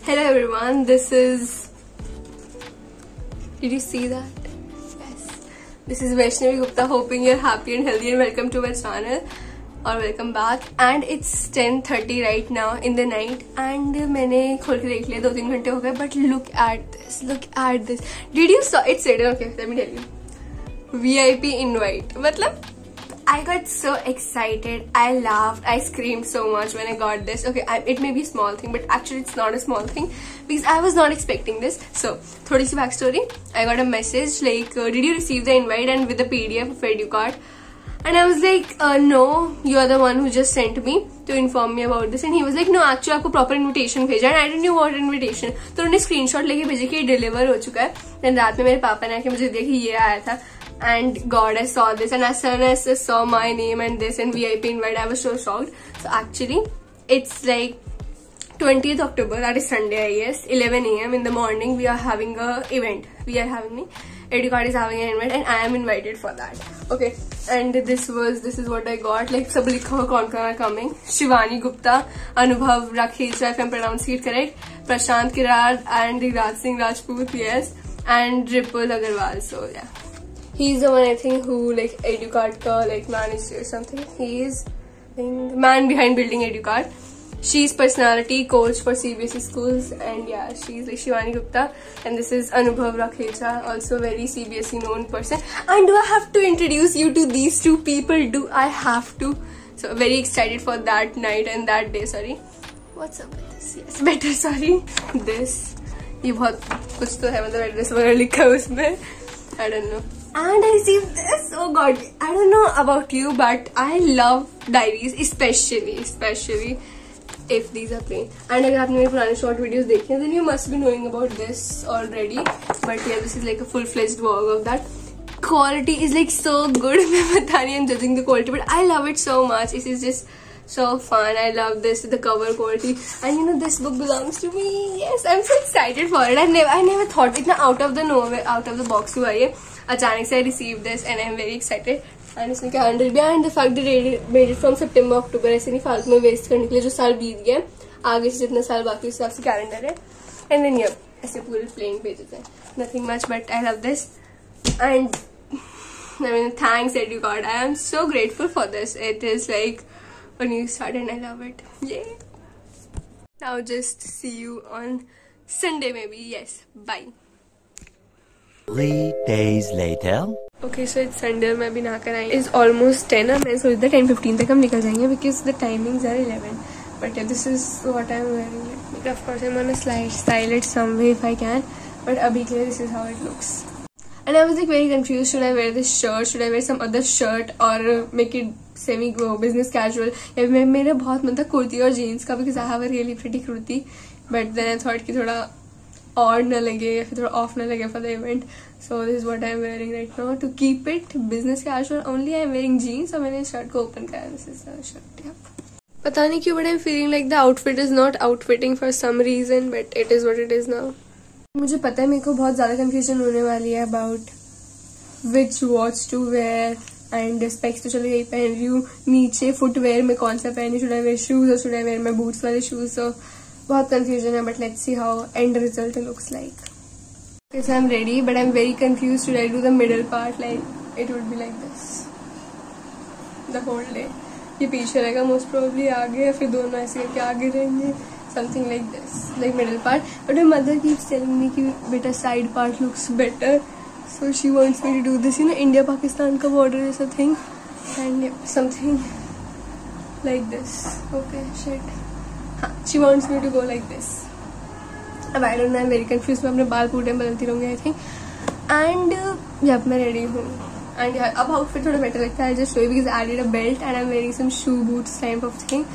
Hello everyone, this is, did you see that? Yes, this is Vaishnavi Gupta, hoping you're happy and healthy, and welcome to my channel or welcome back. And it's 10:30 right now in the night and मैंने खोल के देख लिया 2-3 घंटे हो गए, but look at this, did you saw it's written, okay let me tell you, VIP invite. मतलब I got so excited, I laughed, I screamed so much when I got this. Okay, it may be a small thing, but actually it's not a small thing because I was not expecting this. So, थोड़ी सी backstory. I got a message like, did you receive the invite and with the PDF of EduCard? And I was like, no, you are the one who just sent me to inform me about this. And he was like, no, actually आपको proper invitation भेजा. And I didn't know what invitation. तो उन्होंने screenshot लेके भेजे कि deliver हो चुका है. Then रात में मेरे पापा ने आके मुझे देखी ये आया था. And God, I saw this, and as soon as I saw my name and this and VIP invite, I was so shocked. So actually, it's like 20th October, that is Sunday, I guess, 11 AM in the morning. We are having a event. EduCard is having an event, and I am invited for that. Okay, and this is what I got. Like, sab likha hua kaun are coming. Shivani Gupta, Anubhav Rakhecha, if I'm pronouncing it correct. Prashant Kirar and Raj Singh Rajput, yes, and Ripple Agarwal. So yeah. He's the one I think who like EduCard ka like managed or something. He is the man behind building EduCard. She's personality coach for CBSE schools, and yeah, she's like Shivani Gupta. And this is Anubhav Rakhecha, also very CBSE known person. And do I have to introduce you to these two people? Do I have to? So very excited for that night and that day. Sorry, what's up with this? Yes, better. Sorry, this. ये बहुत कुछ तो है, मतलब address वगैरह लिखा है उसमें. I don't know. And I received this. Oh god, I don't know about you, but I love diaries, especially if these are plain. And अगर आपने मेरे पुराने short videos देखे हैं, then you must be knowing about this already. But yeah, this is like a full-fledged vlog of that. Quality is like so good. मैं बता रही, I'm judging the quality, but I love it so much. It is just so fun. I love this, the cover quality, and you know this book belongs to me. Yes, I'm so excited for it. I never thought इतना out of the nowhere, out of the box हुआ ये. अचानक से I received this and I'm very excited. And इसमें calendar भी, and the fact that they made it from September October, ऐसे नहीं फालतू में वेस्ट करने के लिए जो साल बीत गया, आगे से जितना साल बाकी उस हिसाब से कैलेंडर है. And then yeah, ऐसे पूरे plain pages हैं. Nothing much, but I love this. And I mean, thanks EduCard. I am so grateful for this. It is like a new start and I love it. Yay! Now just see you on Sunday maybe. Yes, bye. 3 days later. Okay, so it's Sunday. मैं अभी नहाकर आई. It's almost 10 और मैं सोच रहा 10:15 तक हम निकल जाएंगे because the timings are 11. But yeah, this is what I'm wearing. Of course, I'm gonna style it some way if I can. But अभी के लिए this is how it looks. And I was like very confused. Should I wear this shirt? Should I wear some other shirt or make it semi business casual? या मेरा बहुत मन था कुर्ती और jeans का because I have a really pretty kurti. But then I thought कि थोड़ा odd ना लगे या फिर थोड़ा off ना लगे for the event. So this is what I'm wearing right now. To keep it business casual only, I'm wearing jeans. और मैंने shirt को open किया. This is the shirt. Yep. पता नहीं क्यों, but I'm feeling like the outfit is not outfitting for some reason. But it is what it is now. मुझे पता है मेरे को बहुत ज़्यादा confusion होने वाली है about which watch to wear and specs तो चलो यही पहन रही हूँ. नीचे footwear में कौन सा पहनी, should I wear shoes or should I wear my boots वाले shoes? So बहुत confusion है, but let's see how end result looks like. Okay, so I'm ready, but I'm very confused. Should I do the middle part? Like it would be like this the whole day. ये पीछे रहेगा most probably, आगे या फिर दोनों ऐसे करके आगे रहेंगे. Something like this, like middle part. But my mother keeps telling me कि बेटा side part looks better, so she wants me to do this. You know, India-Pakistan का border is a thing, and yeah, something like this. Okay, shit. She wants me to go like this. अब I don't know, I'm very confused. मैं अपने बाल पूरे बदलती रहूँगी I think. And yeah, मैं ready हूँ. And yeah, अब outfit थोड़ा better लगता है. I just show you because I added a belt and I'm wearing some shoe boots type of thing.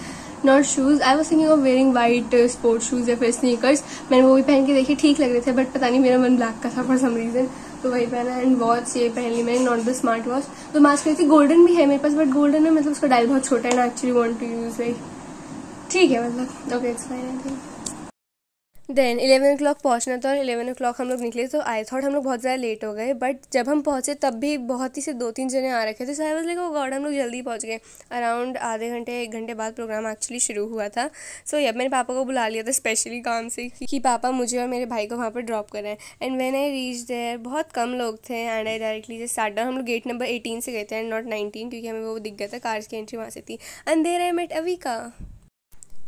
Not shoes. I was thinking of wearing white sports shoes या फिर sneakers. मैंने वो भी पहन के देखे, ठीक लग रहे थे, but पता नहीं मेरा मन black का था for some reason, तो वही पहना. एंड वॉच ये पहन ली मैंने, नॉट द स्मार्ट वॉच. तो मैच करी थी. गोल्डन भी है मेरे पास, बट गोल्डन है मतलब उसका डायल बहुत छोटा है ना. Actually want to use like ठीक है मतलब. Okay, it's fine I think. Then 11 o'clock पहुँचना था और 11 o'clock हम लोग निकले, तो आई थॉट हम लोग बहुत ज़्यादा लेट हो गए, बट जब हम पहुँचे तब भी बहुत ही से 2-3 जने आ रखे थे, so I was like oh god हम लोग जल्दी पहुँच गए। अराउंड आधे घंटे 1 घंटे बाद प्रोग्राम एक्चुअली शुरू हुआ था। सो यब मैंने पापा को बुला लिया था स्पेशली काम से कि पापा मुझे और मेरे भाई को वहाँ पर ड्रॉप कर रहे हैं। And when I reach there बहुत कम लोग थे and I directly just sat down. हम लोग गेट नंबर 18 से गए थे एंड नॉट 19, क्योंकि हमें वो दिख गया था, कार्स की एंट्री वहाँ से थी। And there I met Avika.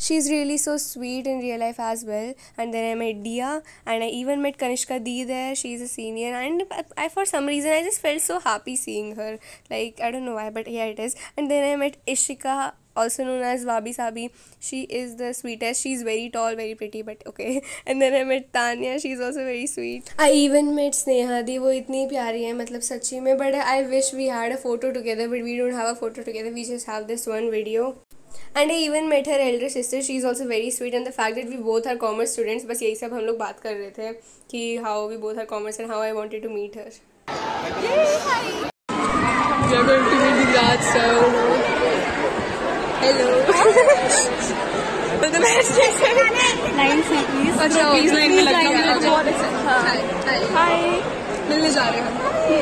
She's really so sweet in real life as well. And then I met Dia, and I even met Kanishka Dee there. She's a senior, and I for some reason I just felt so happy seeing her. Like I don't know why, but yeah, it is. And then I met Ishika, also known as Wabi Sabi. She is the sweetest. She's very tall, very pretty, but okay. And then I met Tanya. She's also very sweet. I even met Sneha Di. वो इतनी प्यारी है, मतलब सच्ची में. But I wish we had a photo together, but we don't have a photo together. We just have this one video. And I even met her elder sister. She is also very sweet. And the fact that we both are commerce students, बस यही सब हम लोग बात कर रहे थे कि how we both are commerce and how I wanted to meet her. Yay! Hi! We are going to meet the Raj sir. Hello. The best line से please. अच्छा please line में लगना बहुत अच्छा. Hi. मिलने जा रहे हैं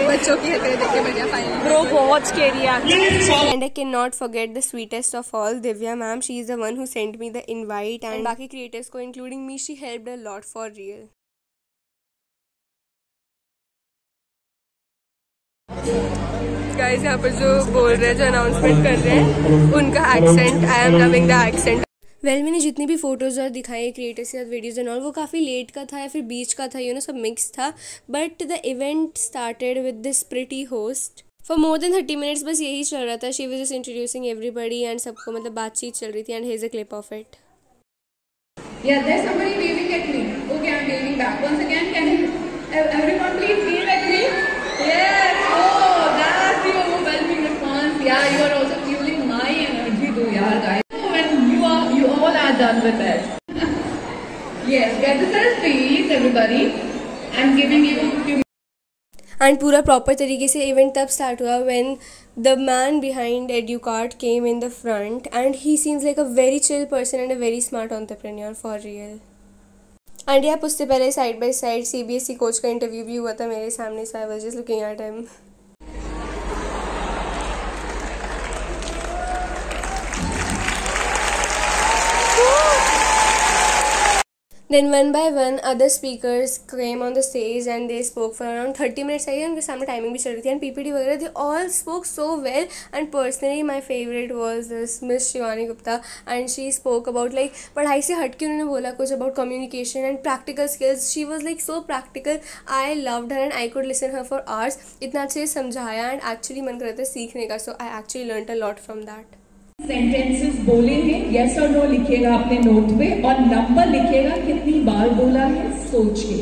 बच्चों की हरकतें देख के बढ़िया फाइनल ब्रो बहुत स्कैरी है. And I can not forget the sweetest of all, Divya ma'am. She is the one who sent me the invite and बाकी क्रिएटर्स को including me she helped a lot for real. Guys यहाँ पर जो बोल रहे हैं, जो अनाउंसमेंट कर रहे हैं, उनका accent, I am loving the accent. Well मैंने जितनी भी फोटोज़ और दिखाई क्रिएटर्स के साथ वीडियोज़ एंड ऑल, वो काफ़ी लेट का था या फिर बीच का था, यू नो, सब मिक्स था. But the event started with this pretty host for more than 30 minutes. बस यही चल रहा था. She was just introducing everybody and सबको मतलब बातचीत चल रही थी. And here's a clip of it. Yeah, there's somebody waving at me. Okay, I'm waving back. Once again, can everyone please wave at me? Yes! Oh, that's the overwhelming response. Yeah, you are also fueling my energy though, yeah, guys. You all are done with it. Yes, get the selfies, everybody. I'm giving you a few. And पूरा proper तरीके से event तब start हुआ when the man behind Edukart came in the front and he seems like a very chill person and a very smart entrepreneur for real. And आप उससे पहले side by side CBSE coach का interview भी हुआ था मेरे सामने, so I was just looking at him. Then one by one other speakers came on the stage and they spoke for around 30 minutes. आई उनके सामने टाइमिंग भी चल रही थी एंड PPT वगैरह. they all spoke so well and personally my favorite was this Miss Shivani Gupta and she spoke about like पढ़ाई से हट के उन्होंने बोला कुछ about communication and practical skills. she was like so practical. I loved her and I could listen her for hours. इतना अच्छे से समझाया and actually मन कर रहा था सीखने का. so I actually learned a lot from that. Sentences बोले हैं, यस और नो लिखिएगा अपने नोट पे और नंबर लिखिएगा कितनी बार बोला है सोच के.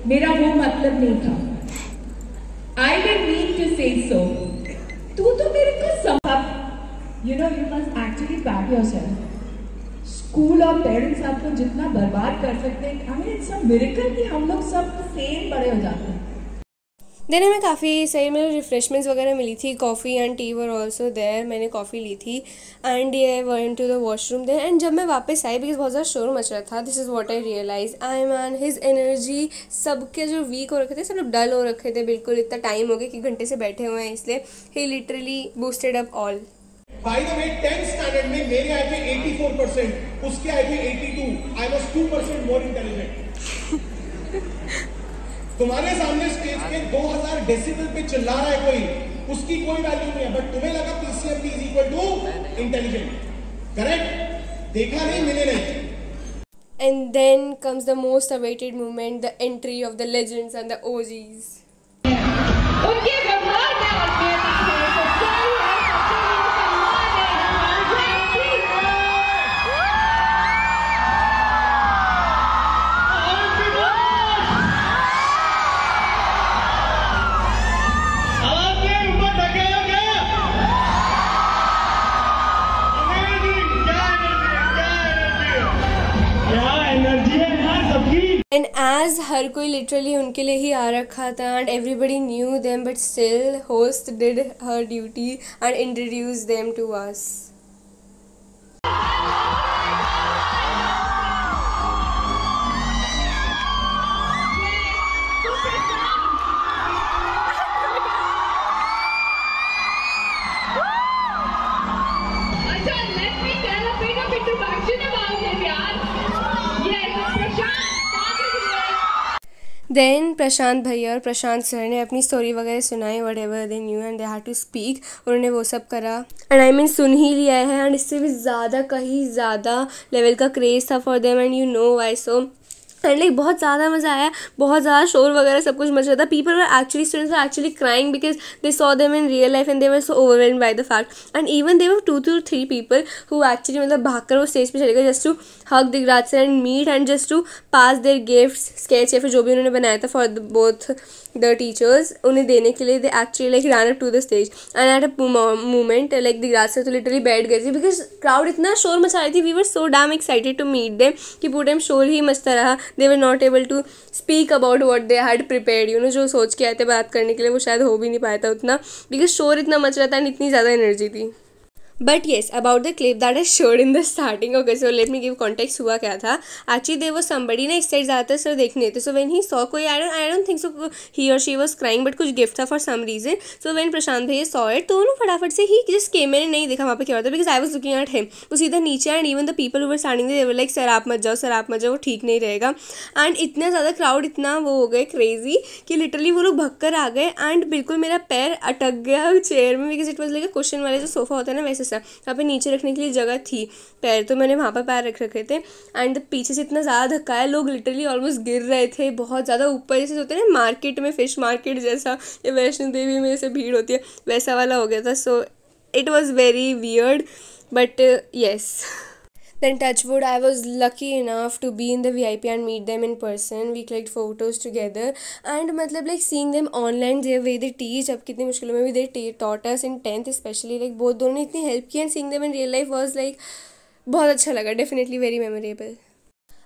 मेरा वो मतलब नहीं था. आई डिडंट मीन टू से सो. तू तो मेरे को समझ. You know you must actually back yourself. School और पेरेंट्स आपको जितना बर्बाद कर सकते हैं, I mean it's a miracle कि हम लोग सब सेम बड़े हो जाते हैं. देन हमें काफ़ी सही में रिफ्रेशमेंट्स वगैरह मिली थी. Coffee and tea were also there. मैंने कॉफ़ी ली थी एंड ये went to the washroom then. एंड जब मैं वापस आई बिकॉज बहुत ज़्यादा शोर मच रहा था, this is what I realise. I mean his energy, सबके जो वीक हो रखे थे सब लोग डल हो रखे थे बिल्कुल. इतना टाइम हो गया कि घंटे से बैठे हुए हैं, इसलिए ही literally boosted up all. By the way 10th standard में मेरे आए थे 84%, उसके आए थे 82. I was 2% more intelligent. तुम्हारे सामने स्टेज पे 2000 डेसिबल पे चिल्ला रहा है कोई, उसकी कोई वैल्यू नहीं है, बट तुम्हें लगा PCMB is equal to intelligent. Correct? देखा नहीं, मिले नहीं. And then comes the most awaited moment, the entry of the legends and the OGs. उनके व्यवहार में और And as हर कोई लिटरली उनके लिए ही आ रखा था and everybody knew them, but still host did her duty and introduced them to us. Then Prashant भैया और प्रशांत सर ने अपनी स्टोरी वगैरह सुनाई, whatever they knew and they had to speak. उन्होंने वो सब करा एंड आई मीन सुन ही लिया है एंड इससे भी ज़्यादा कहीं ज़्यादा लेवल का क्रेज़ था for them and you know why so and like बहुत ज़्यादा मज़ा आया, बहुत ज़्यादा शोर वगैरह सब कुछ मच रहा था। People were actually students were actually crying because they saw them in real life and they were so overwhelmed by the fact and even they were 2 to 3 people who actually मतलब भागकर वो स्टेज पे चले गए just to hug Digraj sir and meet and just to pass their gifts, sketch या फिर जो भी उन्होंने बनाया था फॉर बोथ द टीचर्स, उन्हें देने के लिए they actually like run up to the stage and at a moment like Digraj sir तो लिटरली बैठ गए थे बिकॉज क्राउड इतना शोर मचा रही थी। We were so damn excited to meet them कि पूरे टाइम शोर ही मचता रहा। They were not able to speak about what they had prepared, you know जो सोच के आए थे बात करने के लिए वो शायद हो भी नहीं पाया था उतना बिकॉज शोर इतना मच रहा था एंड इतनी ज़्यादा एनर्जी थी। But yes about the clip that I showed in the starting, okay so let me give context. हुआ क्या था एक्चुअली देयर वाज समबडी ना इस साइड ज़्यादातर सर देखने थे, सो व्हेन ही सॉ कोई आई डोंट थिंक सो ही और शी वाज क्राइंग बट कुछ गिफ्ट था for some reason. So when Prashant भैया सॉ इट तो उन्होंने फटाफट से ही जस्ट केम, मैंने नहीं देखा वहाँ पे क्या होता because I was looking at him, वो सीधा नीचे and even the people were standing they were like sir आप मत जाओ, सर आप मत जाओ, वो ठीक नहीं रहेगा। एंड इतना ज़्यादा क्राउड इतना वो हो गए क्रेजी कि लिटरली वो लोग भग कर आ गए एंड बिल्कुल मेरा पैर अटक गया चेयर में because it was like cushion वाले जो सोफा होता है ना वैसे सर वहाँ पे नीचे रखने के लिए जगह थी पैर, तो मैंने वहाँ पर पैर रख रखे थे एंड पीछे से इतना ज़्यादा धक्का है, लोग लिटरली ऑलमोस्ट गिर रहे थे बहुत ज़्यादा ऊपर, जैसे होते हैं ना मार्केट में फिश मार्केट जैसा या वैष्णो देवी में जैसे भीड़ होती है वैसा वाला हो गया था। So it was very weird but yes then touchwood I was lucky enough to be in the VIP and meet them in person. We clicked photos together and मतलब like seeing them online the way they teach, अब कितनी मुश्किलों में भी they taught us in 10th especially, like बहुत दोनों ने इतनी help की and seeing them in real life was like बहुत अच्छा लगा, definitely very memorable.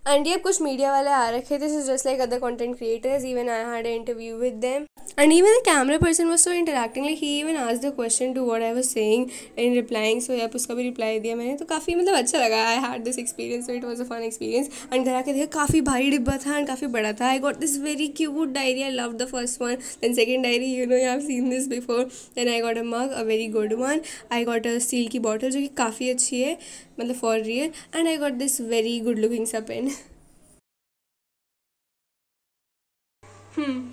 एंड ये कुछ मीडिया वाले आ रखे थे, this is just like other content creators, even I had an interview with them and even the camera person was so interacting, like he even asked the question to what I was saying in replying, so yeah उसका भी reply दिया मैंने, तो काफ़ी मतलब अच्छा लगा। I had this experience, so it was a fun experience and घर आके देखा काफ़ी भारी डिब्बा था एंड काफ़ी बड़ा था। I got this very cute diary, I loved the first one, then second diary you know you have seen this before, then I got a mug, a very good one, I got a steel की bottle जो कि काफ़ी अच्छी है मतलब for real, and I got this very good looking सा pen।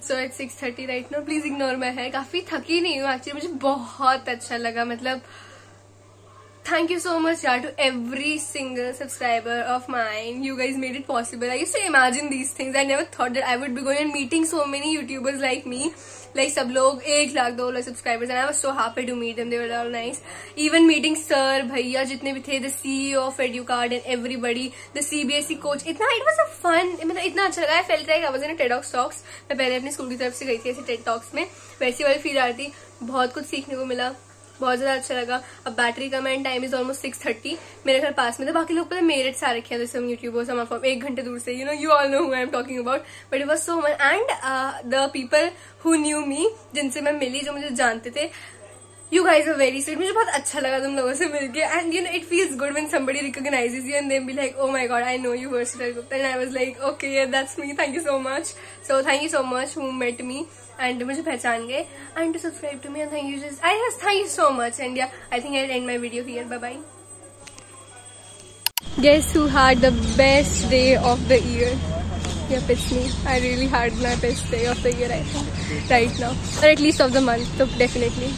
So at 6:30 right now, please ignore my hair. काफी थकी नहीं हूँ एक्चुअली, मुझे बहुत अच्छा लगा, मतलब thank you so much yaar to every single subscriber of mine, you guys made it possible. I used to imagine these things, I never thought that I would be going and meeting so many YouTubers like me, like सब लोग 1 lakh 2 lakh subscribers, and I was so happy to meet them, they were all nice. Even meeting sir भैया जितने भी थे, the CEO of EduCard and everybody, the CBSE coach, इतना it was a fun, मतलब इतना अच्छा लगा। I felt like I was in a TEDx talks, मैं पहले अपनी स्कूल की तरफ से गई थी ऐसे TED talks में, वैसी वाली फील आ रही थी, बहुत कुछ सीखने को मिला, बहुत ज्यादा अच्छा लगा। अब battery come and time is almost 6:30, मेरे घर पास में था, बाकी लोग पता है मेरठ से आ रखे हैं, जैसे हम यूट्यूबर्स हम 1 घंटे दूर से, you all know who I am talking about, but it was so much and the people who knew me, जिनसे मैं मिली, जो मुझे जानते थे, you guys are very sweet, मुझे बहुत अच्छा लगा तुम लोगों से मिलके, and you know it feels good when somebody recognizes you and they be like, oh my god I know you Varshita Gupta, and I was like okay yeah that's me, thank you so much, so thank you so much who met me and मुझे पहचान गए, and to subscribe to me, and thank you so much, and yeah I think I'll end my video here, bye bye. Guess who had the best day of the year? Yep, it's me. I really had my best day of the year I think right now, or at least of the month, so definitely.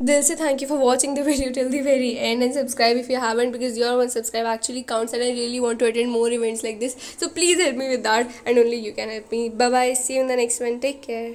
दिल से thank you for watching the video till the very end, and subscribe if you haven't, because your one subscribe actually counts and I really want to attend more events like this, so please help me with that and only you can help me. Bye bye, see you in the next one, take care.